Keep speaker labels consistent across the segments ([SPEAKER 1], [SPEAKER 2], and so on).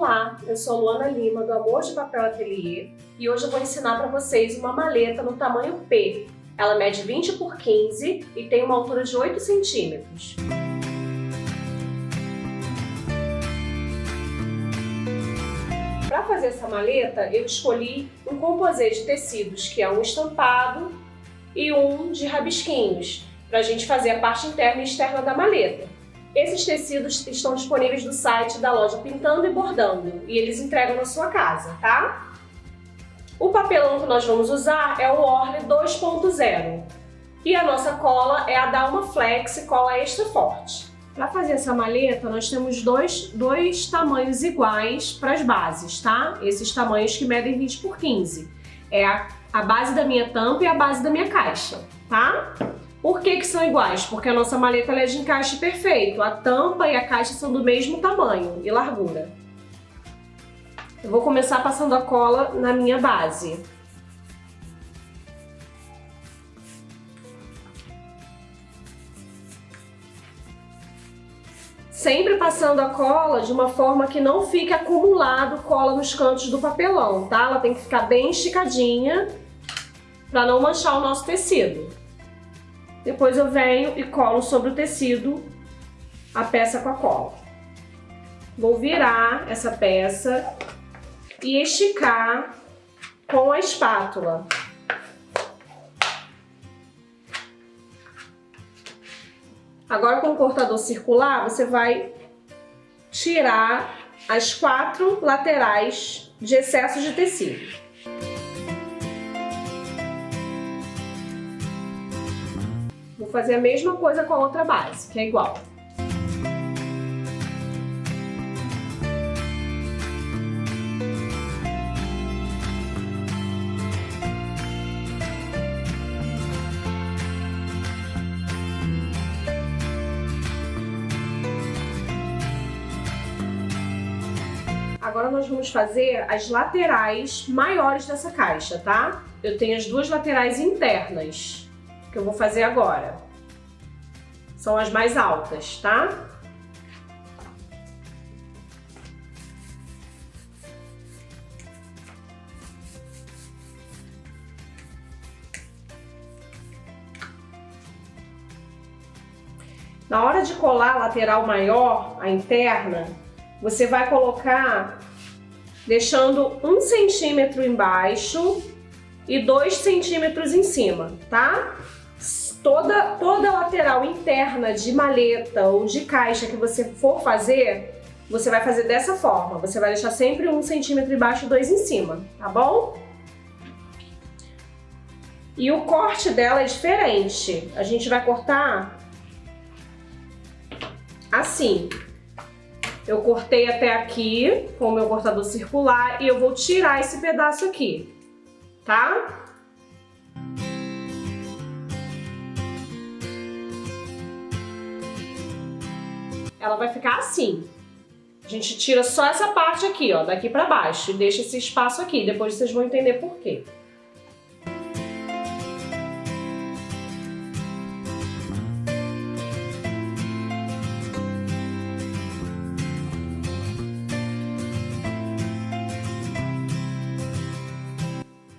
[SPEAKER 1] Olá, eu sou Luana Lima do Amor de Papel Ateliê e hoje eu vou ensinar para vocês uma maleta no tamanho P. Ela mede 20 por 15 e tem uma altura de 8 centímetros. Para fazer essa maleta, eu escolhi um composê de tecidos, que é um estampado e um de rabisquinhos, para a gente fazer a parte interna e externa da maleta. Esses tecidos estão disponíveis no site da loja Pintando e Bordando e eles entregam na sua casa, tá? O papelão que nós vamos usar é o Orle 2.0 e a nossa cola é a Dalma Flex Cola Extra Forte. Para fazer essa maleta, nós temos dois tamanhos iguais para as bases, tá? Esses tamanhos que medem 20 por 15. É a base da minha tampa e a base da minha caixa, tá? Por que são iguais? Porque a nossa maleta é de encaixe perfeito. A tampa e a caixa são do mesmo tamanho e largura. Eu vou começar passando a cola na minha base. Sempre passando a cola de uma forma que não fique acumulado cola nos cantos do papelão, tá? Ela tem que ficar bem esticadinha para não manchar o nosso tecido. Depois eu venho e colo sobre o tecido a peça com a cola. Vou virar essa peça e esticar com a espátula. Agora, com o cortador circular, você vai tirar as 4 laterais de excesso de tecido. Vou fazer a mesma coisa com a outra base, que é igual. Agora nós vamos fazer as laterais maiores dessa caixa, tá? Eu tenho as 2 laterais internas que eu vou fazer agora. São as mais altas, tá? Na hora de colar a lateral maior, a interna, você vai colocar deixando 1 centímetro embaixo e 2 centímetros em cima, tá? Toda a lateral interna de maleta ou de caixa que você for fazer, você vai fazer dessa forma. Você vai deixar sempre 1 centímetro embaixo e 2 em cima, tá bom? E o corte dela é diferente. A gente vai cortar assim. Eu cortei até aqui com o meu cortador circular e eu vou tirar esse pedaço aqui, tá? Ela vai ficar assim. A gente tira só essa parte aqui, ó, daqui pra baixo e deixa esse espaço aqui. Depois vocês vão entender por quê.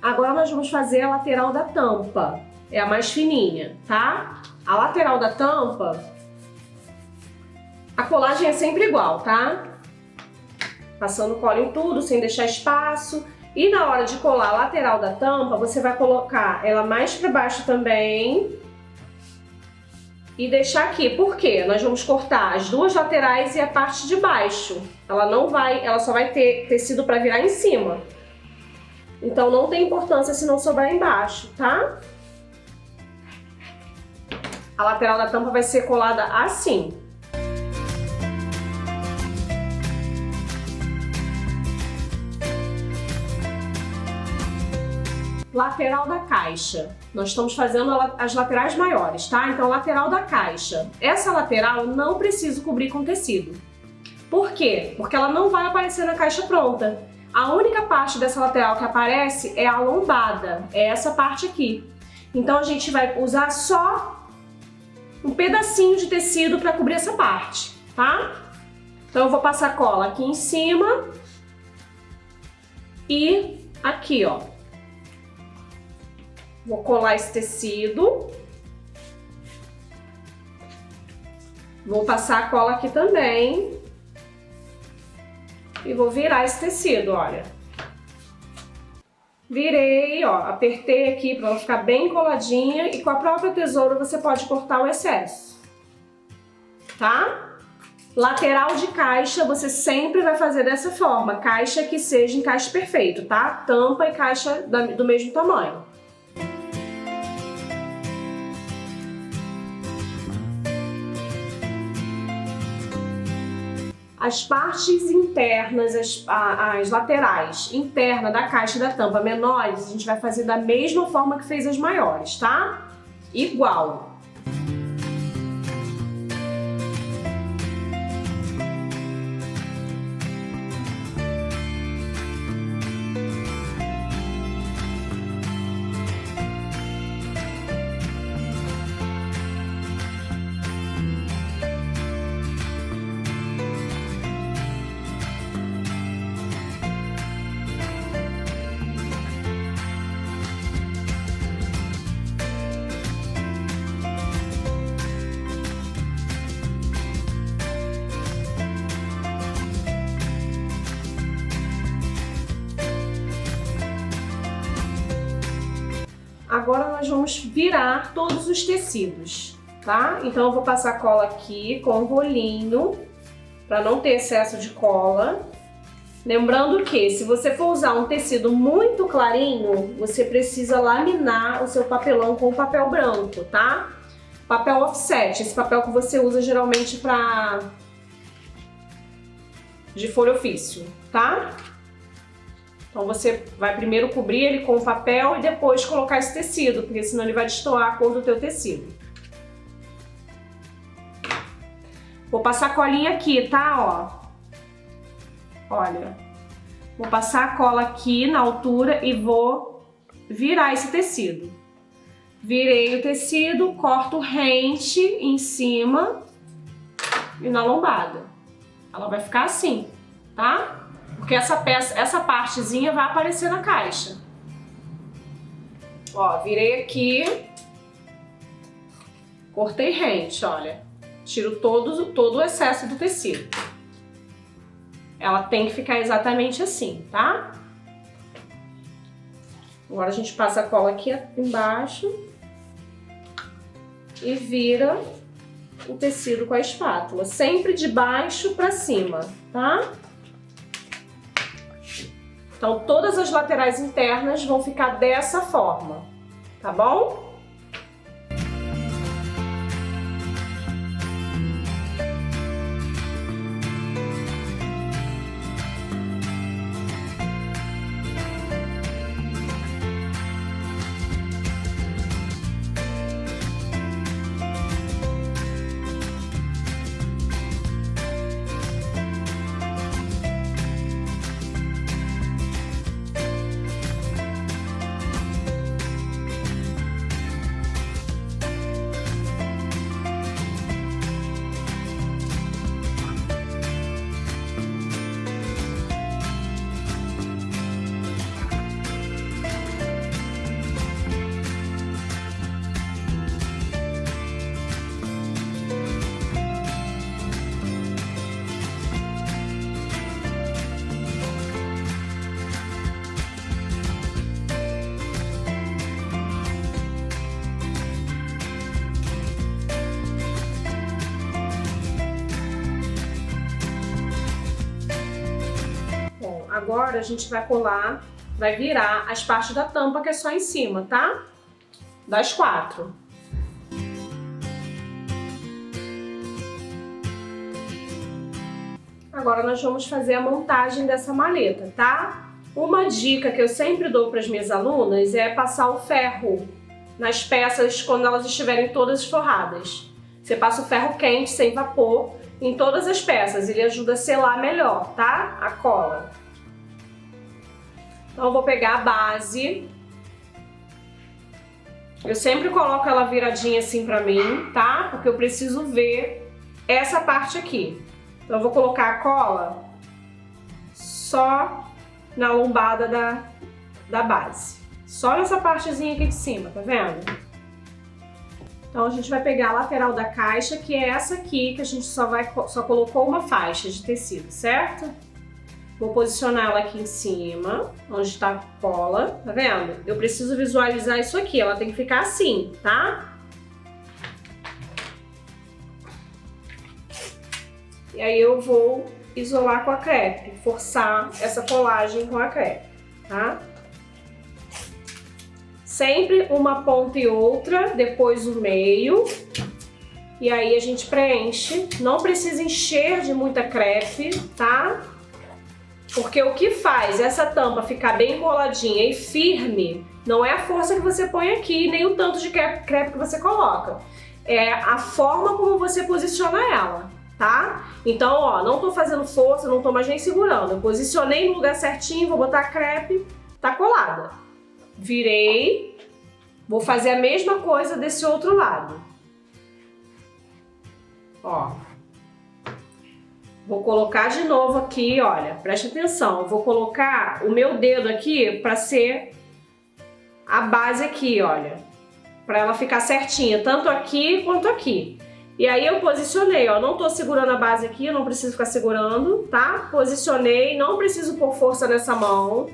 [SPEAKER 1] Agora nós vamos fazer a lateral da tampa, é a mais fininha, tá? A lateral da tampa, a colagem é sempre igual, tá? Passando cola em tudo, sem deixar espaço. E na hora de colar a lateral da tampa, você vai colocar ela mais para baixo também e deixar aqui. Por quê? Nós vamos cortar as 2 laterais e a parte de baixo. Ela só vai ter tecido para virar em cima. Então não tem importância se não sobrar embaixo, tá? A lateral da tampa vai ser colada assim. Lateral da caixa. Nós estamos fazendo as laterais maiores, tá? Então, lateral da caixa. Essa lateral eu não preciso cobrir com tecido. Por quê? Porque ela não vai aparecer na caixa pronta. A única parte dessa lateral que aparece é a lombada, é essa parte aqui. Então a gente vai usar só um pedacinho de tecido para cobrir essa parte, tá? Então eu vou passar cola aqui em cima e aqui, ó. Vou colar esse tecido. Vou passar a cola aqui também. E vou virar esse tecido, olha. Virei, ó, apertei aqui para ela ficar bem coladinha e com a própria tesoura você pode cortar o excesso, tá? Lateral de caixa você sempre vai fazer dessa forma, caixa que seja encaixe perfeito, tá? Tampa e caixa do mesmo tamanho. As partes internas, as laterais internas da caixa e da tampa menores, a gente vai fazer da mesma forma que fez as maiores, tá? Igual. Agora nós vamos virar todos os tecidos, tá? Então eu vou passar cola aqui com o rolinho, para não ter excesso de cola. Lembrando que se você for usar um tecido muito clarinho, você precisa laminar o seu papelão com papel branco, tá? Papel offset, esse papel que você usa geralmente de folha ofício, tá? Então você vai primeiro cobrir ele com o papel e depois colocar esse tecido, porque senão ele vai destoar a cor do teu tecido. Vou passar colinha aqui, tá? Ó. Olha. Vou passar a cola aqui na altura e vou virar esse tecido. Virei o tecido, corto rente em cima e na lombada. Ela vai ficar assim, tá? Porque essa partezinha vai aparecer na caixa. Ó, virei aqui, cortei rente, olha. Tiro todo o excesso do tecido. Ela tem que ficar exatamente assim, tá? Agora a gente passa a cola aqui embaixo e vira o tecido com a espátula, sempre de baixo para cima, tá? Então, todas as laterais internas vão ficar dessa forma, tá bom? Agora a gente vai colar, vai virar as partes da tampa que é só em cima, tá? Das 4. Agora nós vamos fazer a montagem dessa maleta, tá? Uma dica que eu sempre dou para as minhas alunas é passar o ferro nas peças quando elas estiverem todas forradas. Você passa o ferro quente, sem vapor, em todas as peças. Ele ajuda a selar melhor, tá? A cola. Então eu vou pegar a base. Eu sempre coloco ela viradinha assim pra mim, tá? Porque eu preciso ver essa parte aqui. Então eu vou colocar a cola só na lombada da base. Só nessa partezinha aqui de cima, tá vendo? Então a gente vai pegar a lateral da caixa, que é essa aqui, que a gente só colocou uma faixa de tecido, certo? Vou posicionar ela aqui em cima, onde está a cola, tá vendo? Eu preciso visualizar isso aqui, ela tem que ficar assim, tá? E aí eu vou isolar com a crepe, forçar essa colagem com a crepe, tá? Sempre uma ponta e outra, depois o meio. E aí a gente preenche. Não precisa encher de muita crepe, tá? Porque o que faz essa tampa ficar bem coladinha e firme não é a força que você põe aqui, nem o tanto de crepe que você coloca. É a forma como você posiciona ela, tá? Então, ó, não tô fazendo força, não tô mais nem segurando. Eu posicionei no lugar certinho, vou botar a crepe, tá colada. Virei, vou fazer a mesma coisa desse outro lado. Ó. Vou colocar de novo aqui, olha, preste atenção, eu vou colocar o meu dedo aqui para ser a base aqui, olha, para ela ficar certinha, tanto aqui quanto aqui. E aí eu posicionei, ó, não tô segurando a base aqui, eu não preciso ficar segurando, tá? Posicionei, não preciso pôr força nessa mão,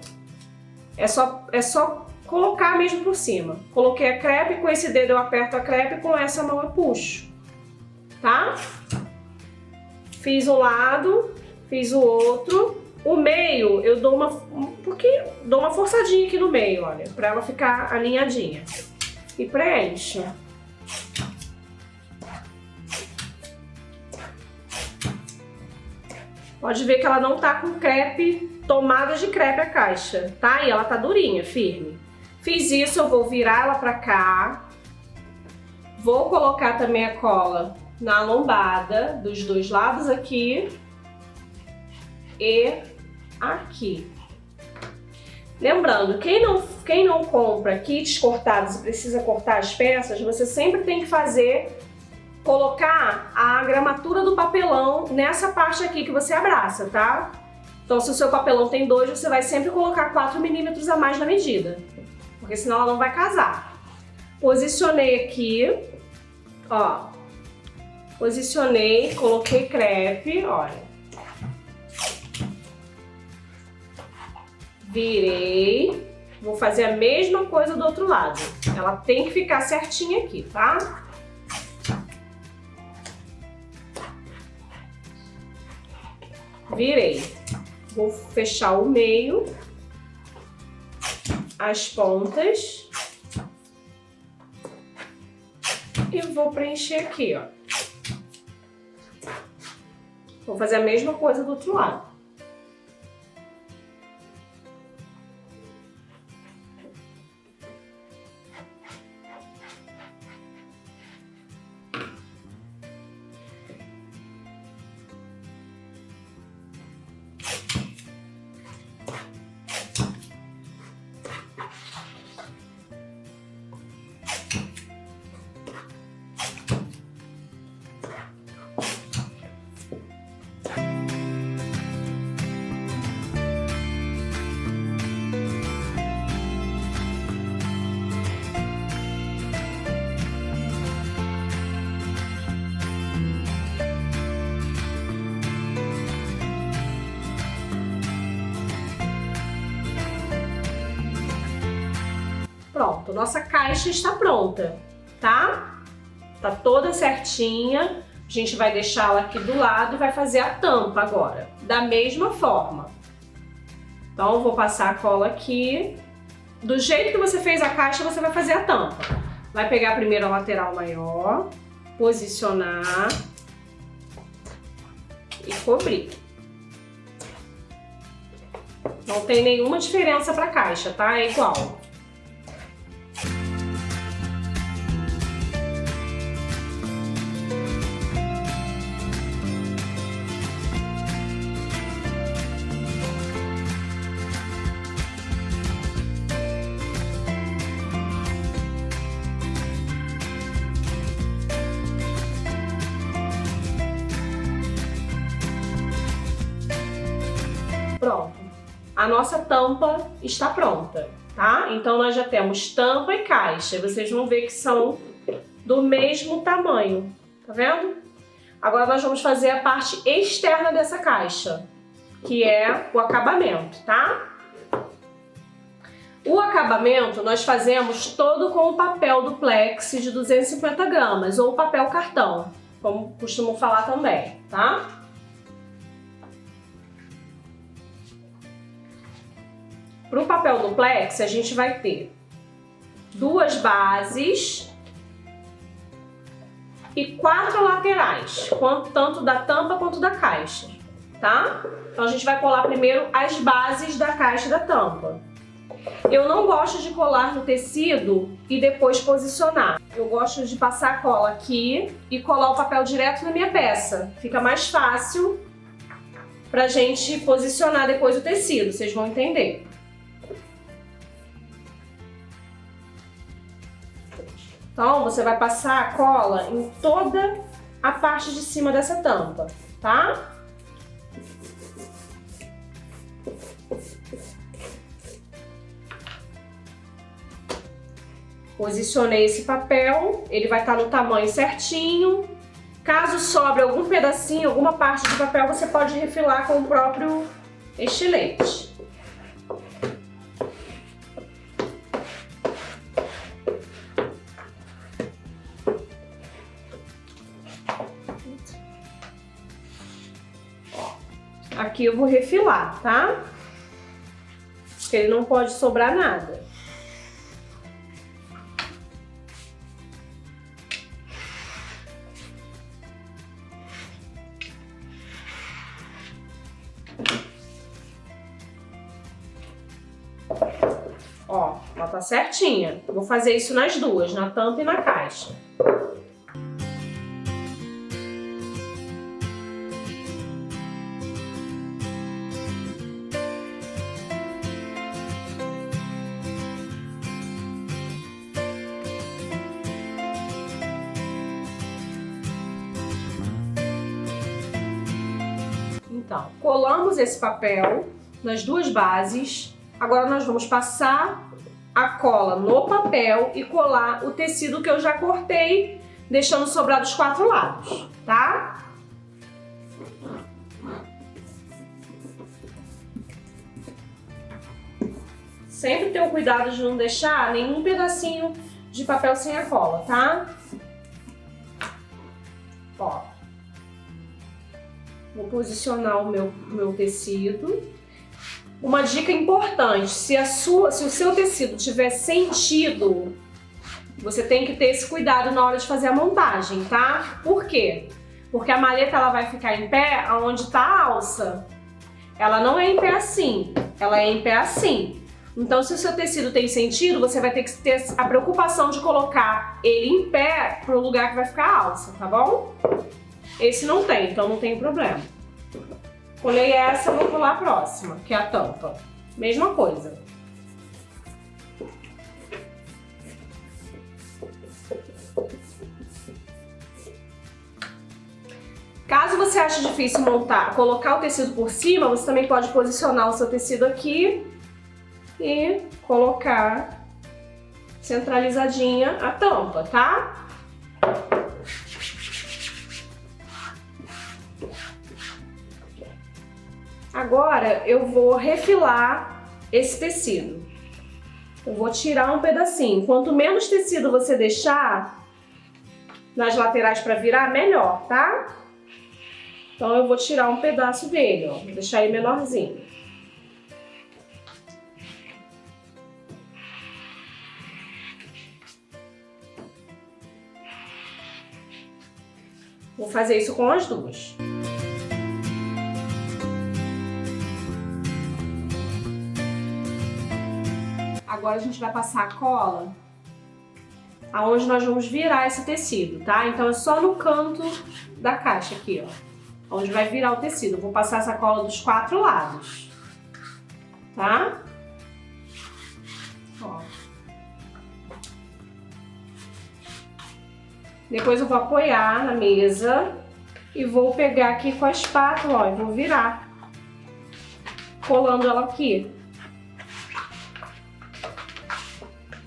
[SPEAKER 1] é só colocar mesmo por cima. Coloquei a crepe, com esse dedo eu aperto a crepe, com essa mão eu puxo, tá? Fiz um lado, fiz o outro. O meio eu dou uma forçadinha aqui no meio, olha, para ela ficar alinhadinha. E preencho. Pode ver que ela não tá com crepe, tomada de crepe a caixa, tá? E ela tá durinha, firme. Fiz isso, eu vou virar ela pra cá. Vou colocar também a cola na lombada, dos dois lados aqui e aqui. Lembrando, quem não compra kits cortados e precisa cortar as peças, você sempre tem que colocar a gramatura do papelão nessa parte aqui que você abraça, tá? Então se o seu papelão tem 2, você vai sempre colocar 4 milímetros a mais na medida, porque senão ela não vai casar. Posicionei aqui, ó. Posicionei, coloquei crepe, olha. Virei. Vou fazer a mesma coisa do outro lado. Ela tem que ficar certinha aqui, tá? Virei. Vou fechar o meio, as pontas. E vou preencher aqui, ó. Vou fazer a mesma coisa do outro lado. Pronto, nossa caixa está pronta, tá? Tá toda certinha. A gente vai deixá-la aqui do lado e vai fazer a tampa agora, da mesma forma. Então, eu vou passar a cola aqui. Do jeito que você fez a caixa, você vai fazer a tampa. Vai pegar primeiro a lateral maior, posicionar e cobrir. Não tem nenhuma diferença para a caixa, tá? É igual. Pronto. A nossa tampa está pronta, tá? Então nós já temos tampa e caixa. Vocês vão ver que são do mesmo tamanho, tá vendo? Agora nós vamos fazer a parte externa dessa caixa, que é o acabamento, tá? O acabamento nós fazemos todo com o papel duplex de 250 gramas ou papel cartão, como costumo falar também, tá? Para o papel duplex a gente vai ter 2 bases e 4 laterais, tanto da tampa quanto da caixa, tá? Então a gente vai colar primeiro as bases da caixa e da tampa. Eu não gosto de colar no tecido e depois posicionar. Eu gosto de passar a cola aqui e colar o papel direto na minha peça. Fica mais fácil pra gente posicionar depois o tecido, vocês vão entender. Então, você vai passar a cola em toda a parte de cima dessa tampa, tá? Posicionei esse papel, ele vai estar no tamanho certinho. Caso sobre algum pedacinho, alguma parte de papel, você pode refilar com o próprio estilete. Aqui eu vou refilar, tá? Porque ele não pode sobrar nada. Ó, ela tá certinha. Eu vou fazer isso nas duas, na tampa e na caixa. Então, colamos esse papel nas duas bases. Agora nós vamos passar a cola no papel e colar o tecido que eu já cortei, deixando sobrar dos 4 lados, tá? Sempre ter o cuidado de não deixar nenhum pedacinho de papel sem a cola, tá? Ó. Vou posicionar o meu tecido. Uma dica importante, se o seu tecido tiver sentido, você tem que ter esse cuidado na hora de fazer a montagem, tá? Por quê? Porque a malheta ela vai ficar em pé onde está a alça. Ela não é em pé assim, ela é em pé assim. Então, se o seu tecido tem sentido, você vai ter que ter a preocupação de colocar ele em pé pro lugar que vai ficar a alça, tá bom? Esse não tem, então não tem problema. Colei essa, vou colar a próxima, que é a tampa. Mesma coisa. Caso você ache difícil colocar o tecido por cima, você também pode posicionar o seu tecido aqui e colocar centralizadinha a tampa, tá? Agora eu vou refilar esse tecido. Eu vou tirar um pedacinho. Quanto menos tecido você deixar nas laterais para virar, melhor, tá? Então eu vou tirar um pedaço dele, ó. Vou deixar ele menorzinho. Vou fazer isso com as duas. Agora a gente vai passar a cola aonde nós vamos virar esse tecido, tá? Então é só no canto da caixa aqui, ó, onde vai virar o tecido. Eu vou passar essa cola dos 4 lados, tá? Ó. Depois eu vou apoiar na mesa e vou pegar aqui com a espátula, ó, e vou virar. colando ela aqui.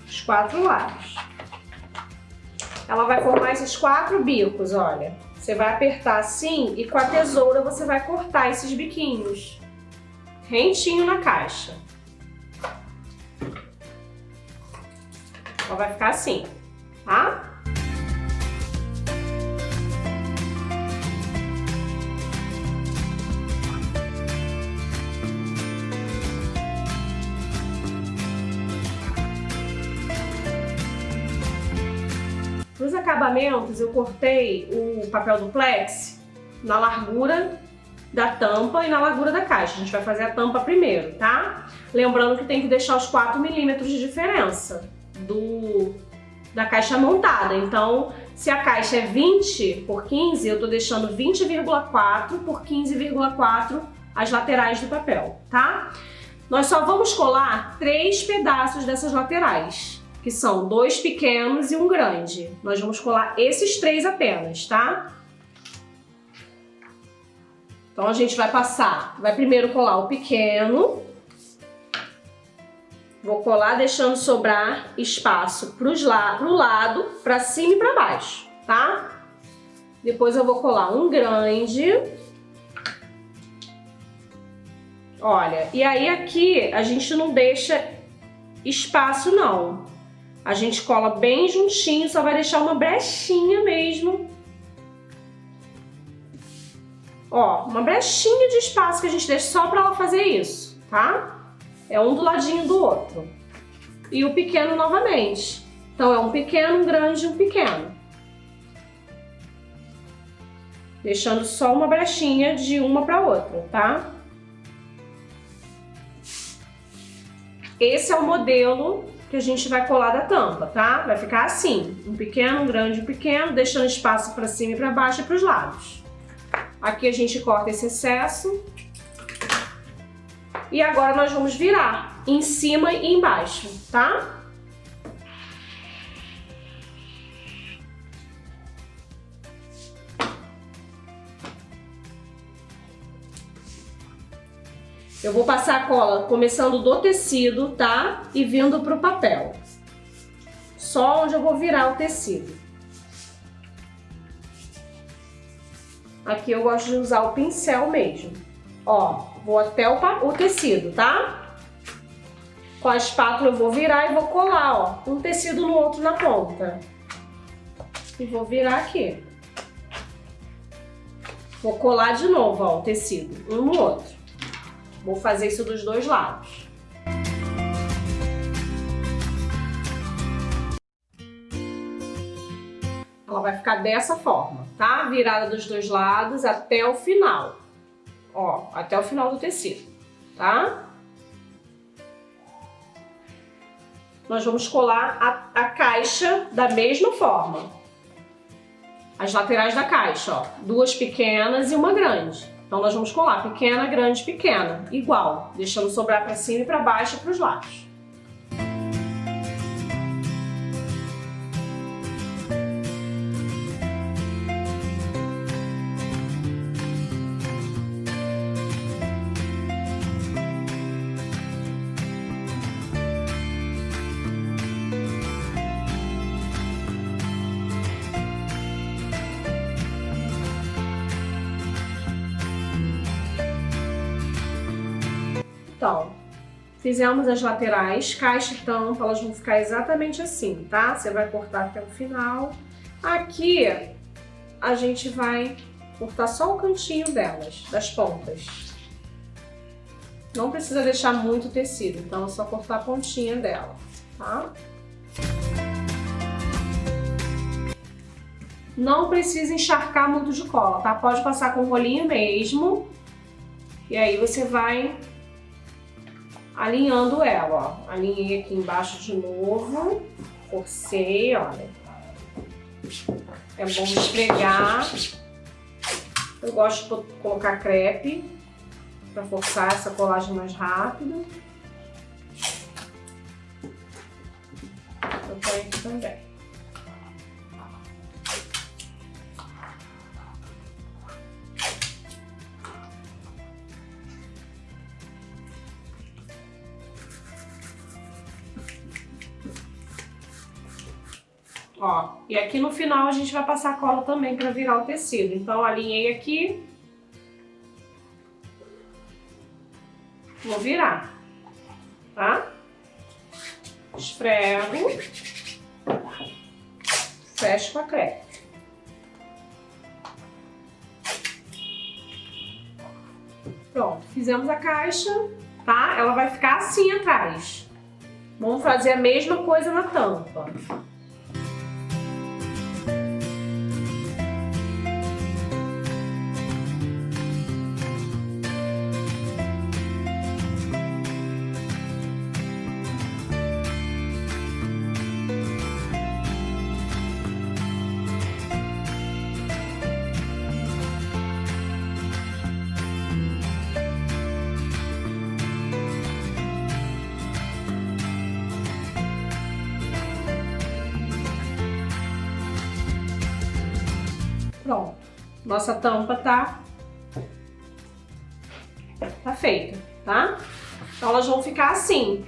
[SPEAKER 1] Os 4 lados. Ela vai formar esses 4 bicos, olha. Você vai apertar assim e com a tesoura você vai cortar esses biquinhos. Rentinho na caixa. Ela vai ficar assim, tá? Para os acabamentos, eu cortei o papel duplex na largura da tampa e na largura da caixa. A gente vai fazer a tampa primeiro, tá? Lembrando que tem que deixar os 4 milímetros de diferença da caixa montada. Então, se a caixa é 20 por 15, eu tô deixando 20,4 por 15,4 as laterais do papel, tá? Nós só vamos colar 3 pedaços dessas laterais, que são 2 pequenos e um grande. Nós vamos colar esses 3 apenas, tá? Então a gente vai primeiro colar o pequeno. Vou colar deixando sobrar espaço pro lado, para cima e para baixo, tá? Depois eu vou colar um grande. Olha, e aí aqui a gente não deixa espaço não. A gente cola bem juntinho, só vai deixar uma brechinha mesmo. Ó, uma brechinha de espaço que a gente deixa só para ela fazer isso, tá? É um do ladinho do outro. E o pequeno novamente. Então é um pequeno, um grande e um pequeno. Deixando só uma brechinha de uma para outra, tá? Esse é o modelo que a gente vai colar da tampa, tá? Vai ficar assim, um pequeno, um grande e um pequeno, deixando espaço para cima e para baixo e para os lados. Aqui a gente corta esse excesso. E agora nós vamos virar em cima e embaixo, tá? Eu vou passar a cola começando do tecido, tá? E vindo pro papel. Só onde eu vou virar o tecido. Aqui eu gosto de usar o pincel mesmo. Ó, vou até o tecido, tá? Com a espátula eu vou virar e vou colar, ó, um tecido no outro na ponta. E vou virar aqui. Vou colar de novo, ó, o tecido, um no outro. Vou fazer isso dos dois lados. Ela vai ficar dessa forma, tá? Virada dos dois lados até o final. Ó, até o final do tecido, tá? Nós vamos colar a caixa da mesma forma. As laterais da caixa, ó. 2 pequenas e uma grande. Então nós vamos colar pequena, grande, pequena. Igual, deixando sobrar para cima e para baixo e para os lados. Então, fizemos as laterais, caixa e tampa, elas vão ficar exatamente assim, tá? Você vai cortar até o final. Aqui, a gente vai cortar só o cantinho delas, das pontas. Não precisa deixar muito tecido, então é só cortar a pontinha dela, tá? Não precisa encharcar muito de cola, tá? Pode passar com o rolinho mesmo. E aí você vai alinhando ela, ó. Alinhei aqui embaixo de novo, forcei, olha. É bom esfregar. Eu gosto de colocar crepe para forçar essa colagem mais rápido. Eu ponho aqui também. Ó, e aqui no final a gente vai passar cola também para virar o tecido. Então, alinhei aqui. Vou virar, tá? Esfrego. Fecho com a crepe. Pronto, fizemos a caixa, tá? Ela vai ficar assim atrás. Vamos fazer a mesma coisa na tampa. Pronto, nossa tampa tá feita, tá? Então elas vão ficar assim.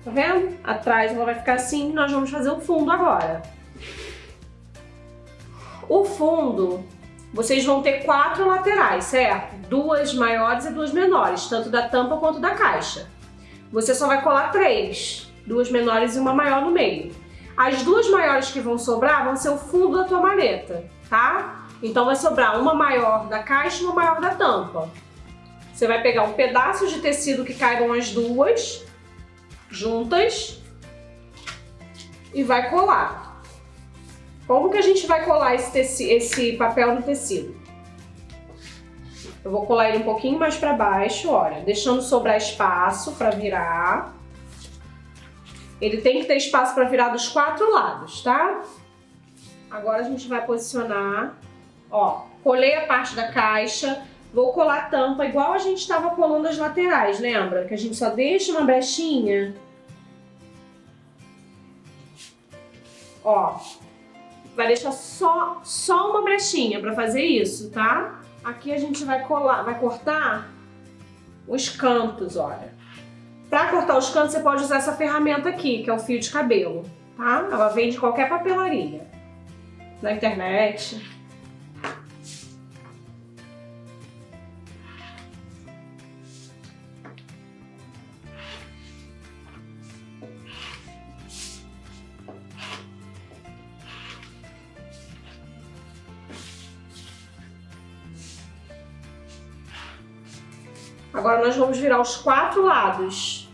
[SPEAKER 1] Tá vendo? Atrás ela vai ficar assim, nós vamos fazer o fundo agora. O fundo, vocês vão ter 4 laterais, certo? 2 maiores e 2 menores, tanto da tampa quanto da caixa. Você só vai colar 3, 2 menores e uma maior no meio. As 2 maiores que vão sobrar vão ser o fundo da tua maleta, tá? Então vai sobrar uma maior da caixa e uma maior da tampa. Você vai pegar um pedaço de tecido que caibam as duas juntas e vai colar. Como que a gente vai colar esse papel no tecido? Eu vou colar ele um pouquinho mais para baixo, olha, deixando sobrar espaço para virar. Ele tem que ter espaço para virar dos 4 lados, tá? Agora a gente vai posicionar, ó, colei a parte da caixa, vou colar a tampa igual a gente estava colando as laterais, lembra? Que a gente só deixa uma brechinha. Ó, vai deixar só uma brechinha para fazer isso, tá? Aqui a gente vai colar, vai cortar os cantos, olha. Para cortar os cantos, você pode usar essa ferramenta aqui, que é o fio de cabelo, tá? Ela vem de qualquer papelaria, na internet. Agora nós vamos virar os 4 lados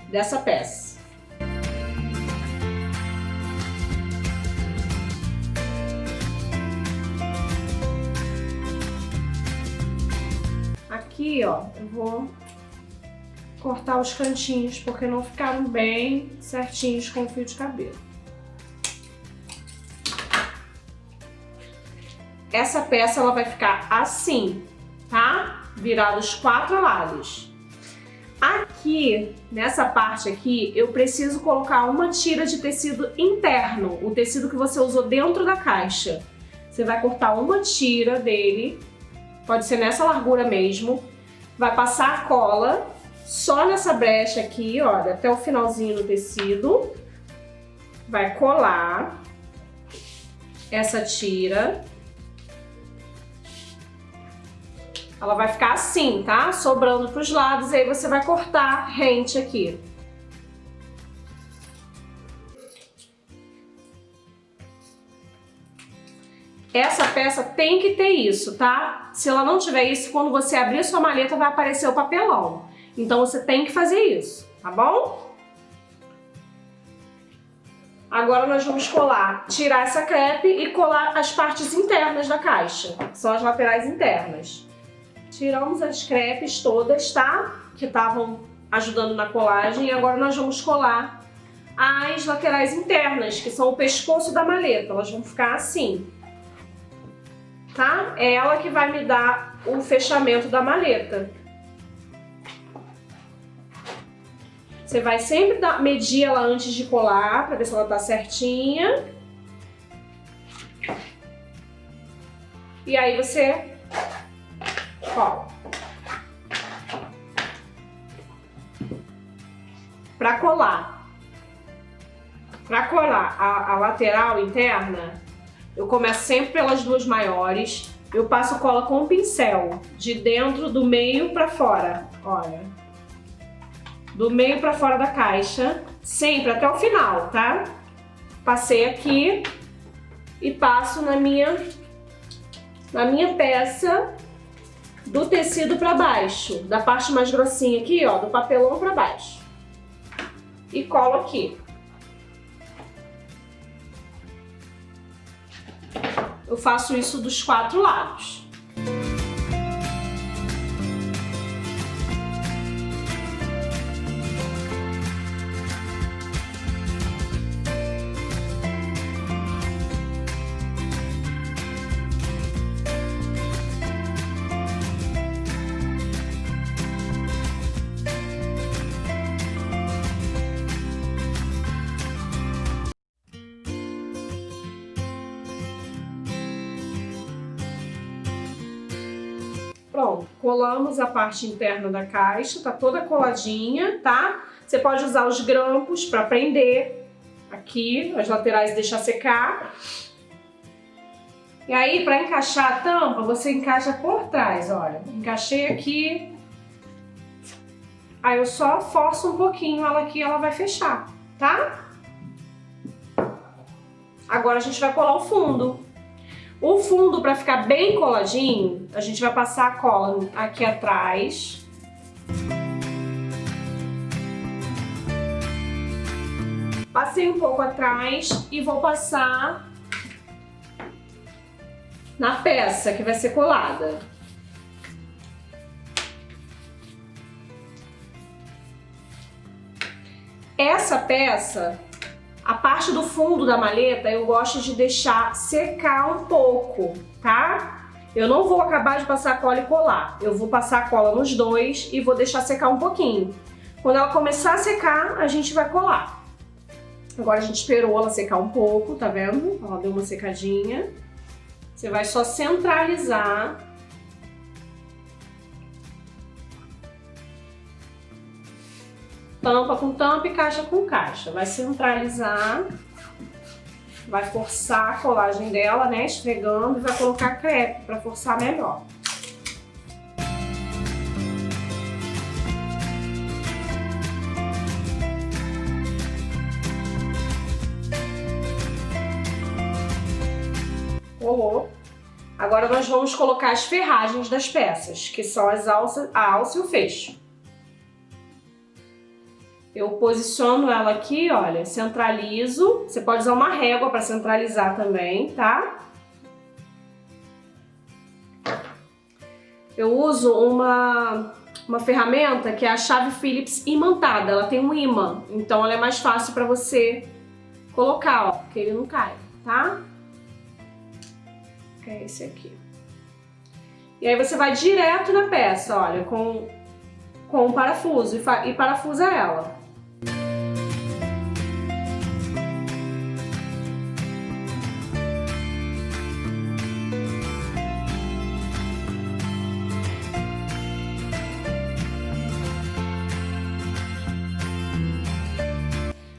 [SPEAKER 1] dessa peça. Aqui, ó, eu vou cortar os cantinhos porque não ficaram bem certinhos com o fio de cabelo. Essa peça ela vai ficar assim, tá? Virado os 4 lados. Aqui, nessa parte aqui, eu preciso colocar uma tira de tecido interno, o tecido que você usou dentro da caixa. Você vai cortar uma tira dele, pode ser nessa largura mesmo, vai passar a cola só nessa brecha aqui, olha, até o finalzinho do tecido, vai colar essa tira. Ela vai ficar assim, tá? Sobrando para os lados, e aí você vai cortar rente aqui. Essa peça tem que ter isso, tá? Se ela não tiver isso, quando você abrir a sua maleta vai aparecer o papelão. Então você tem que fazer isso, tá bom? Agora nós vamos colar, tirar essa crepe e colar as partes internas da caixa, que são as laterais internas. Tiramos as crepes todas, tá? Que estavam ajudando na colagem. E agora nós vamos colar as laterais internas, que são o pescoço da maleta. Elas vão ficar assim, tá? É ela que vai me dar o fechamento da maleta. Você vai sempre medir ela antes de colar, para ver se ela tá certinha. E aí você cola. Para colar Para colar a lateral interna, eu começo sempre pelas duas maiores. Eu passo cola com o pincel, de dentro do meio para fora, olha. Do meio para fora da caixa, sempre até o final, tá? Passei aqui e passo na minha peça do tecido para baixo, da parte mais grossinha aqui, ó, do papelão para baixo. E colo aqui. Eu faço isso dos 4 lados. Pronto, colamos a parte interna da caixa, tá toda coladinha, tá? Você pode usar os grampos para prender aqui, as laterais e deixar secar. E aí, para encaixar a tampa, você encaixa por trás, olha. Encaixei aqui. Aí eu só forço um pouquinho ela aqui e ela vai fechar, tá? Agora a gente vai colar o fundo. O fundo, para ficar bem coladinho, a gente vai passar a cola aqui atrás. Passei um pouco atrás e vou passar na peça que vai ser colada. Essa peça, a parte do fundo da maleta, eu gosto de deixar secar um pouco, tá? Eu não vou acabar de passar a cola e colar. Eu vou passar a cola nos dois e vou deixar secar um pouquinho. Quando ela começar a secar, a gente vai colar. Agora a gente esperou ela secar um pouco, tá vendo? Ela deu uma secadinha. Você vai só centralizar. Tampa com tampa e caixa com caixa. Vai centralizar, vai forçar a colagem dela, né? Esfregando, e vai colocar crepe para forçar melhor. Colou. Agora nós vamos colocar as ferragens das peças, que são a alça e o fecho. Eu posiciono ela aqui, olha, centralizo. Você pode usar uma régua para centralizar também, tá? Eu uso uma ferramenta que é a chave Phillips imantada. Ela tem um ímã, então ela é mais fácil para você colocar, ó, porque ele não cai, tá? Que é esse aqui. E aí você vai direto na peça, olha, com o parafuso e parafusa ela.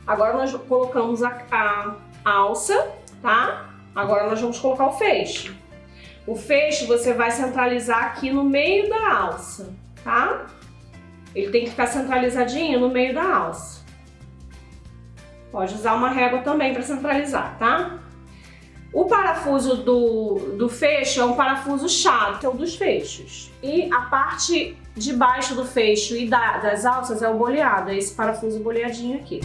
[SPEAKER 1] Agora nós colocamos a alça, tá? Agora nós vamos colocar o fecho. O fecho você vai centralizar aqui no meio da alça, tá? Ele tem que ficar centralizadinho no meio da alça. Pode usar uma régua também para centralizar, tá? O parafuso do fecho é um parafuso chato, é o dos fechos. E a parte de baixo do fecho e das alças é o boleado, é esse parafuso boleadinho aqui.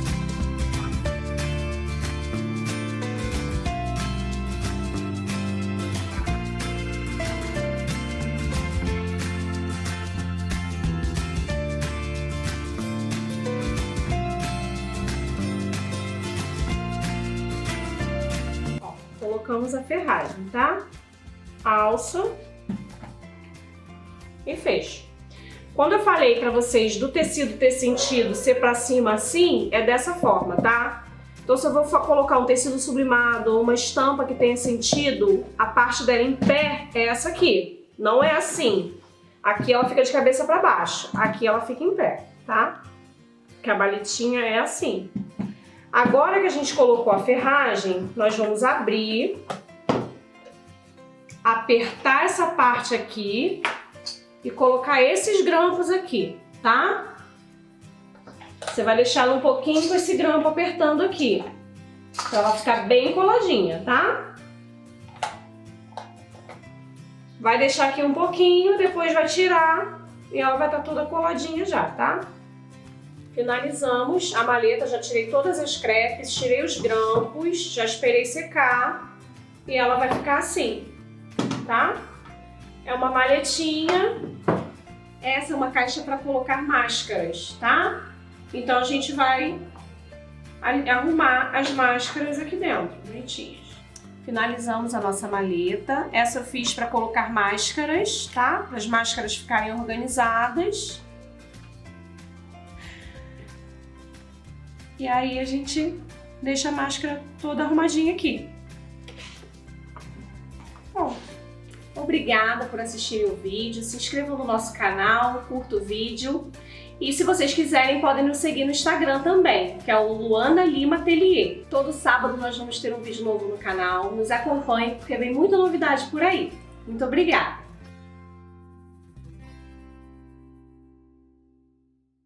[SPEAKER 1] Colocamos a ferragem, tá? Alça e fecho. Quando eu falei pra vocês do tecido ter sentido ser pra cima assim, é dessa forma, tá? Então se eu vou colocar um tecido sublimado ou uma estampa que tenha sentido, a parte dela em pé é essa aqui. Não é assim. Aqui ela fica de cabeça pra baixo, aqui ela fica em pé, tá? Que a baletinha é assim. Agora que a gente colocou a ferragem, nós vamos abrir, apertar essa parte aqui e colocar esses grampos aqui, tá? Você vai deixar ela um pouquinho com esse grampo apertando aqui, pra ela ficar bem coladinha, tá? Vai deixar aqui um pouquinho, depois vai tirar e ela vai estar toda coladinha já, tá? Finalizamos a maleta, já tirei todas as crepes, tirei os grampos, já esperei secar e ela vai ficar assim, tá? É uma maletinha, essa é uma caixa para colocar máscaras, tá? Então a gente vai arrumar as máscaras aqui dentro, bonitinhas. Finalizamos a nossa maleta. Essa eu fiz para colocar máscaras, tá? Para as máscaras ficarem organizadas. E aí a gente deixa a máscara toda arrumadinha aqui. Bom, obrigada por assistirem o vídeo. Se inscrevam no nosso canal, curta o vídeo. E se vocês quiserem, podem nos seguir no Instagram também, que é o Luana Lima Atelier. Todo sábado nós vamos ter um vídeo novo no canal. Nos acompanhem, porque vem muita novidade por aí. Muito obrigada!